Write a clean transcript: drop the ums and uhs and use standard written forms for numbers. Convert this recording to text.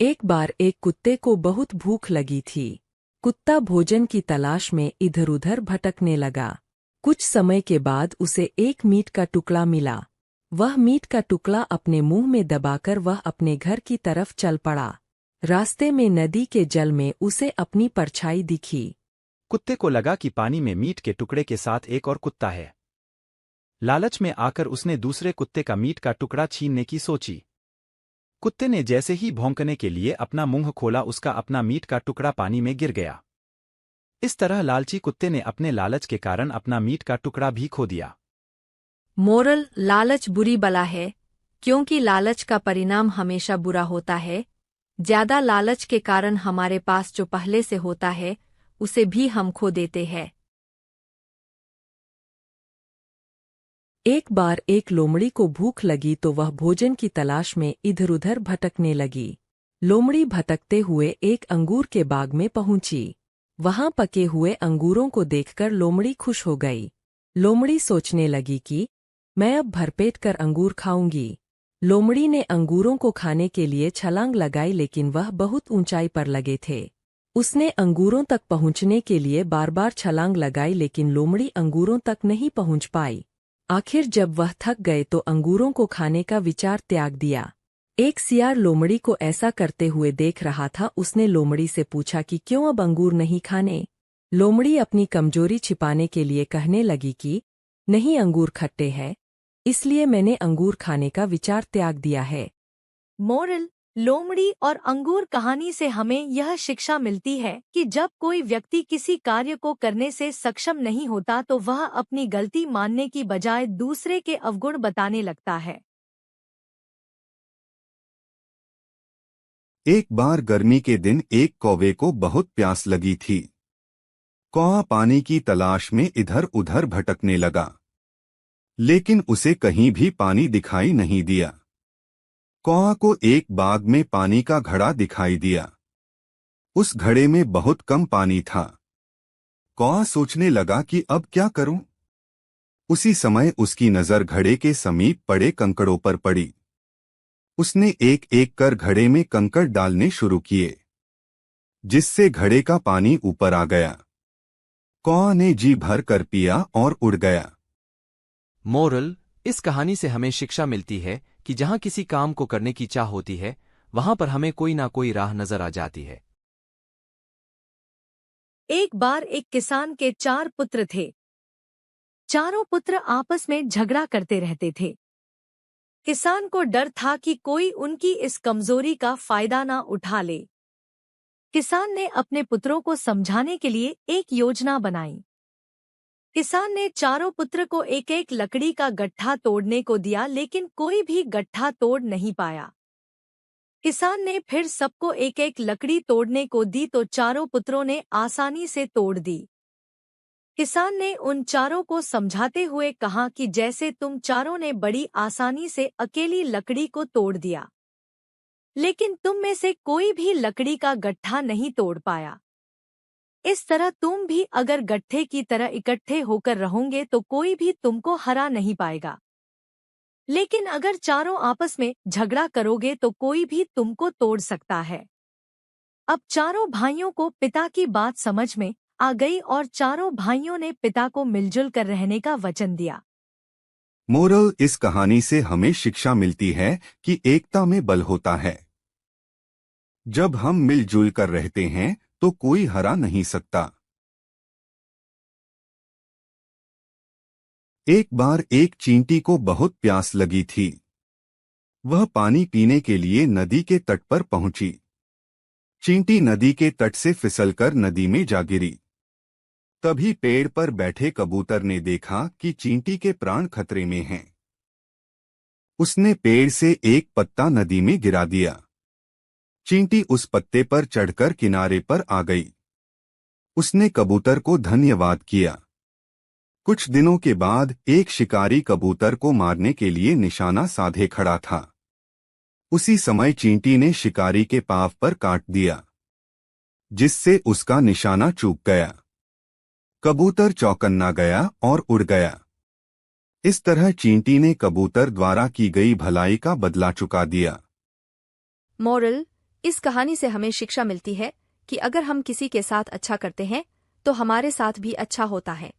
एक बार एक कुत्ते को बहुत भूख लगी थी। कुत्ता भोजन की तलाश में इधर-उधर भटकने लगा। कुछ समय के बाद उसे एक मीट का टुकड़ा मिला। वह मीट का टुकड़ा अपने मुंह में दबाकर वह अपने घर की तरफ चल पड़ा। रास्ते में नदी के जल में उसे अपनी परछाई दिखी। कुत्ते को लगा कि पानी में मीट के टुकड़े के साथ एक और कुत्ता है। लालच में आकर उसने दूसरे कुत्ते का मीट का टुकड़ा छीनने की सोची। कुत्ते ने जैसे ही भौंकने के लिए अपना मुंह खोला, उसका अपना मीट का टुकड़ा पानी में गिर गया। इस तरह लालची कुत्ते ने अपने लालच के कारण अपना मीट का टुकड़ा भी खो दिया। मोरल: लालच बुरी बला है, क्योंकि लालच का परिणाम हमेशा बुरा होता है। ज्यादा लालच के कारण हमारे पास जो पहले से होता है उसे भी हम खो देते हैं। एक बार एक लोमड़ी को भूख लगी तो वह भोजन की तलाश में इधर-उधर भटकने लगी। लोमड़ी भटकते हुए एक अंगूर के बाग में पहुंची। वहां पके हुए अंगूरों को देखकर लोमड़ी खुश हो गई। लोमड़ी सोचने लगी कि मैं अब भरपेट कर अंगूर खाऊंगी। लोमड़ी ने अंगूरों को खाने के लिए छलांग लगाई, लेकिन वह बहुत ऊंचाई पर लगे थे। उसने अंगूरों तक पहुंचने के लिए बार-बार छलांग लगाई, लेकिन लोमड़ी अंगूरों तक नहीं पहुंच पाई। आखिर जब वह थक गए तो अंगूरों को खाने का विचार त्याग दिया। एक सियार लोमड़ी को ऐसा करते हुए देख रहा था। उसने लोमड़ी से पूछा कि क्यों अब अंगूर नहीं खाने। लोमड़ी अपनी कमजोरी छिपाने के लिए कहने लगी कि नहीं, अंगूर खट्टे हैं, इसलिए मैंने अंगूर खाने का विचार त्याग दिया है। मोरल: लोमड़ी और अंगूर कहानी से हमें यह शिक्षा मिलती है कि जब कोई व्यक्ति किसी कार्य को करने से सक्षम नहीं होता तो वह अपनी गलती मानने की बजाय दूसरे के अवगुण बताने लगता है। एक बार गर्मी के दिन एक कौवे को बहुत प्यास लगी थी। कौवा पानी की तलाश में इधर उधर भटकने लगा, लेकिन उसे कहीं भी पानी दिखाई नहीं दिया। कौवा को एक बाग में पानी का घड़ा दिखाई दिया। उस घड़े में बहुत कम पानी था। कौवा सोचने लगा कि अब क्या करूं? उसी समय उसकी नजर घड़े के समीप पड़े कंकड़ों पर पड़ी। उसने एक एक कर घड़े में कंकड़ डालने शुरू किए, जिससे घड़े का पानी ऊपर आ गया। कौवा ने जी भर कर पिया और उड़ गया। मोरल: इस कहानी से हमें शिक्षा मिलती है कि जहां किसी काम को करने की चाह होती है, वहां पर हमें कोई ना कोई राह नजर आ जाती है। एक बार एक किसान के 4 पुत्र थे। चारों पुत्र आपस में झगड़ा करते रहते थे। किसान को डर था कि कोई उनकी इस कमजोरी का फायदा ना उठा ले। किसान ने अपने पुत्रों को समझाने के लिए एक योजना बनाई। किसान ने चारों पुत्र को एक एक लकड़ी का गट्ठा तोड़ने को दिया, लेकिन कोई भी गट्ठा तोड़ नहीं पाया। किसान ने फिर सबको एक एक लकड़ी तोड़ने को दी तो चारों पुत्रों ने आसानी से तोड़ दी। किसान ने उन चारों को समझाते हुए कहा कि जैसे तुम चारों ने बड़ी आसानी से अकेली लकड़ी को तोड़ दिया, लेकिन तुम में से कोई भी लकड़ी का गट्ठा नहीं तोड़ पाया। इस तरह तुम भी अगर गट्ठे की तरह इकट्ठे होकर रहोगे तो कोई भी तुमको हरा नहीं पाएगा। लेकिन अगर चारों आपस में झगड़ा करोगे तो कोई भी तुमको तोड़ सकता है। अब चारों भाइयों को पिता की बात समझ में आ गई और चारों भाइयों ने पिता को मिलजुल कर रहने का वचन दिया। मोरल: इस कहानी से हमें शिक्षा मिलती है कि एकता में बल होता है। जब हम मिलजुल कर रहते हैं तो कोई हरा नहीं सकता। एक बार एक चींटी को बहुत प्यास लगी थी। वह पानी पीने के लिए नदी के तट पर पहुंची। चींटी नदी के तट से फिसलकर नदी में जा गिरी। तभी पेड़ पर बैठे कबूतर ने देखा कि चींटी के प्राण खतरे में हैं। उसने पेड़ से एक पत्ता नदी में गिरा दिया। चींटी उस पत्ते पर चढ़कर किनारे पर आ गई। उसने कबूतर को धन्यवाद किया। कुछ दिनों के बाद एक शिकारी कबूतर को मारने के लिए निशाना साधे खड़ा था। उसी समय चींटी ने शिकारी के पाँव पर काट दिया, जिससे उसका निशाना चूक गया। कबूतर चौकन्ना गया और उड़ गया। इस तरह चींटी ने कबूतर द्वारा की गई भलाई का बदला चुका दिया। मोरल: इस कहानी से हमें शिक्षा मिलती है कि अगर हम किसी के साथ अच्छा करते हैं तो हमारे साथ भी अच्छा होता है।